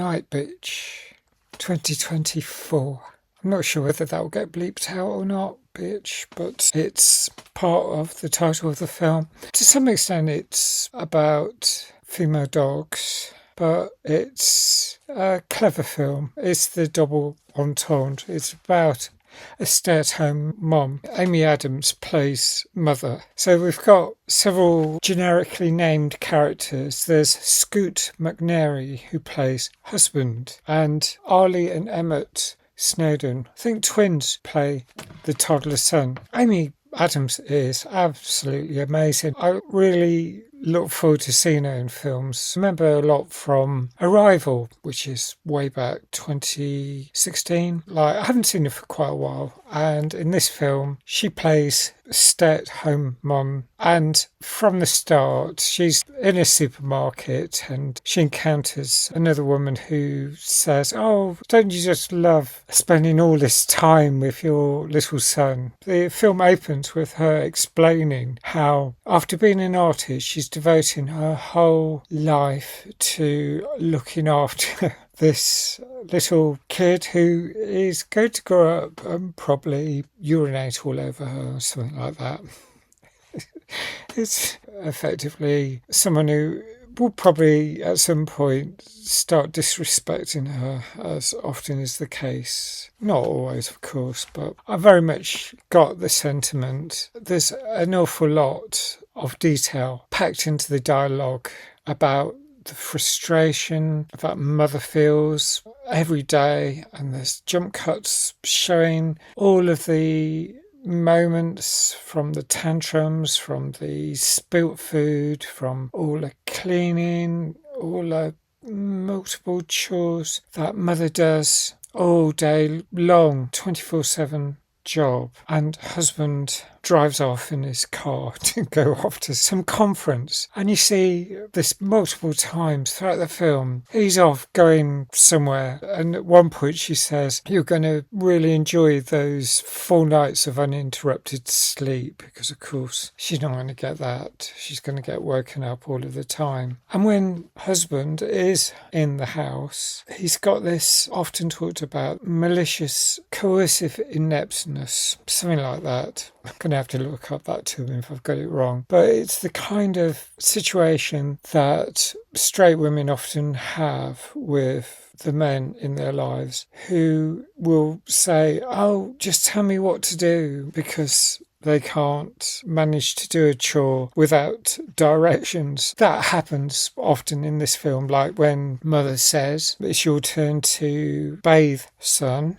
Night Bitch 2024. I'm not sure whether that will get bleeped out or not, bitch, but it's part of the title of the film. To some extent, it's about female dogs, but it's a clever film. It's the double entendre. It's about a stay-at-home mom. Amy Adams plays mother. So we've got several generically named characters. There's Scoot McNairy, who plays husband, and Arlie and Emmett Snowden, I think twins, play the toddler son. Amy Adams is absolutely amazing. I really look forward to seeing her in films. I remember a lot from Arrival, which is way back 2016. I haven't seen her for quite a while. And in this film, she plays stay-at-home mum. And from the start, she's in a supermarket and she encounters another woman who says, "Oh, don't you just love spending all this time with your little son?" The film opens with her explaining how, after being an artist, she's devoting her whole life to looking after this little kid who is going to grow up and probably urinate all over her or something like that. It's effectively someone who will probably at some point start disrespecting her, as often is the case. Not always, of course, but I very much got the sentiment. There's an awful lot of detail packed into the dialogue about the frustration that mother feels every day, and there's jump cuts showing all of the moments, from the tantrums, from the spilt food, from all the cleaning, all the multiple chores that mother does all day long, 24/7 job, and husband drives off in his car to go off to some conference. And you see this multiple times throughout the film. He's off going somewhere, and at one point she says, "You're going to really enjoy those 4 nights of uninterrupted sleep," because of course she's not going to get that. She's going to get woken up all of the time. And when husband is in the house, he's got this often talked about malicious coercive ineptness, something like that. I'm going to have to look up that to him if I've got it wrong. But it's the kind of situation that straight women often have with the men in their lives who will say, "Oh, just tell me what to do," because they can't manage to do a chore without directions. That happens often in this film, like when mother says, "It's your turn to bathe, son."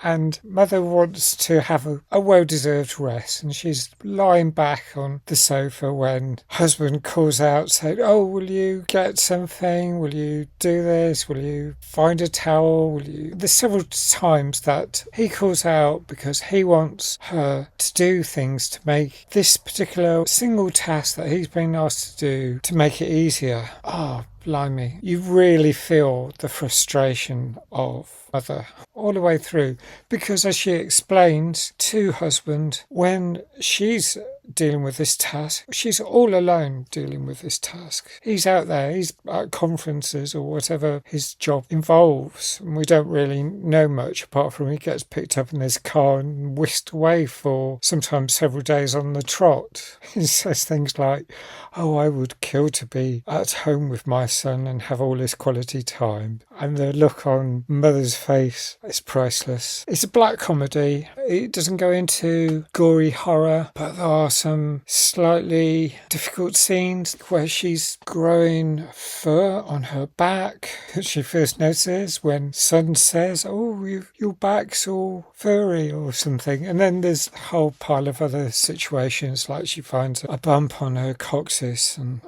And mother wants to have a well-deserved rest, and she's lying back on the sofa when husband calls out saying, "Oh, will you get something? Will you do this? Will you find a towel? Will you..." There's several times that he calls out because he wants her to do things to make this particular single task that he's been asked to do, to make it easier. Oh, blimey. You really feel the frustration of mother all the way through, because as she explains to husband, when she's dealing with this task, she's all alone dealing with this task. He's out there, he's at conferences or whatever his job involves, and we don't really know much apart from he gets picked up in his car and whisked away for sometimes several days on the trot. He says things like, "Oh, I would kill to be at home with my son and have all this quality time." And the look on mother's face is priceless. It's a black comedy. It doesn't go into gory horror, but there are some slightly difficult scenes where she's growing fur on her back that she first notices when son says, "Oh, your back's all furry," or something. And then there's a whole pile of other situations, like she finds a bump on her coccyx and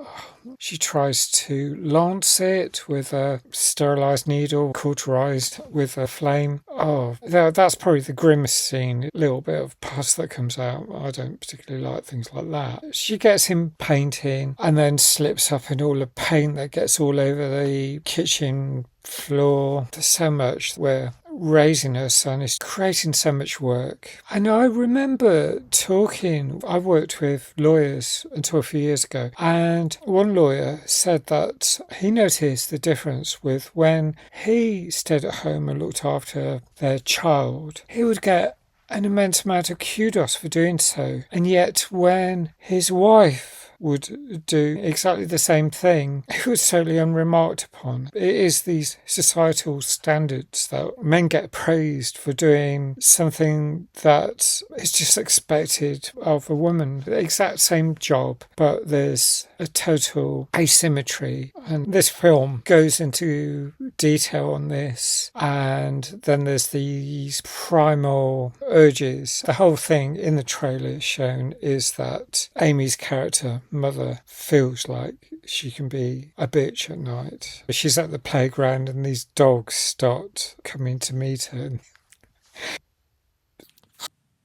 she tries to lance it with a sterilised needle, cauterised with a flame. Oh, that's probably the grimmest scene. A little bit of pus that comes out. I don't particularly like things like that. She gets him painting and then slips up in all the paint that gets all over the kitchen floor. There's so much where raising her son is creating so much work. And I remember I worked with lawyers until a few years ago, and one lawyer said that he noticed the difference with when he stayed at home and looked after their child. He would get an immense amount of kudos for doing so. And yet when his wife would do exactly the same thing, it was totally unremarked upon. It is these societal standards that men get praised for doing something that is just expected of a woman. The exact same job, but there's a total asymmetry. And this film goes into detail on this. And then there's these primal urges. The whole thing in the trailer shown is that Amy's character, Mother, feels like she can be a bitch at night. She's at the playground and these dogs start coming to meet her.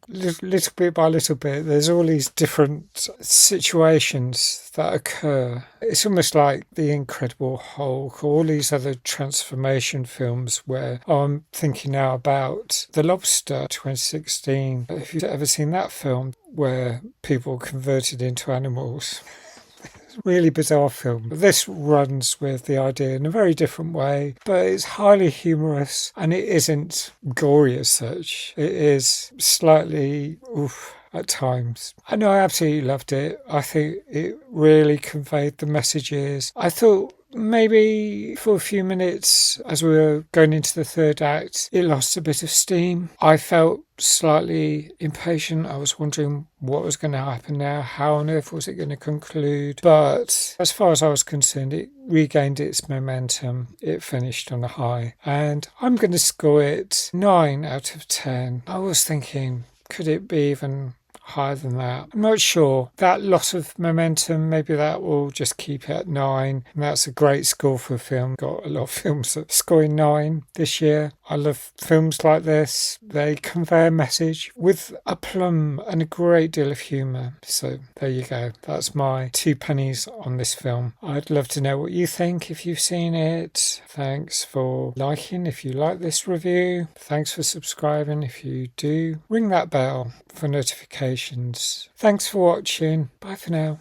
Little bit by little bit, there's all these different situations that occur. It's almost like The Incredible Hulk, all these other transformation films where I'm thinking now about The Lobster 2016. If you've ever seen that film where people converted into animals. Really bizarre film. This runs with the idea in a very different way, but it's highly humorous and it isn't gory as such. It is slightly oof at times. I know I absolutely loved it. I think it really conveyed the messages. I thought maybe for a few minutes as we were going into the third act, it lost a bit of steam. I felt slightly impatient. I was wondering what was going to happen now. How on earth was it going to conclude? But as far as I was concerned, it regained its momentum. It finished on a high. And I'm going to score it 9 out of 10. I was thinking, could it be even higher than that? I'm not sure. That loss of momentum, maybe that will just keep it at 9. And that's a great score for a film. Got a lot of films that scoring 9 this year. I love films like this. They convey a message with aplomb and a great deal of humour. So there you go. That's my 2 pennies on this film. I'd love to know what you think if you've seen it. Thanks for liking if you like this review. Thanks for subscribing if you do. Ring that bell for notifications. Thanks for watching. Bye for now.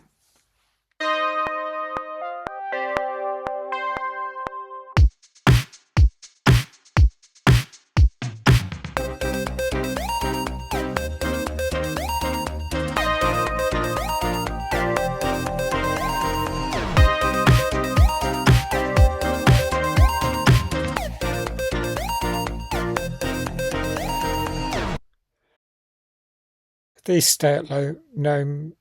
These stay at no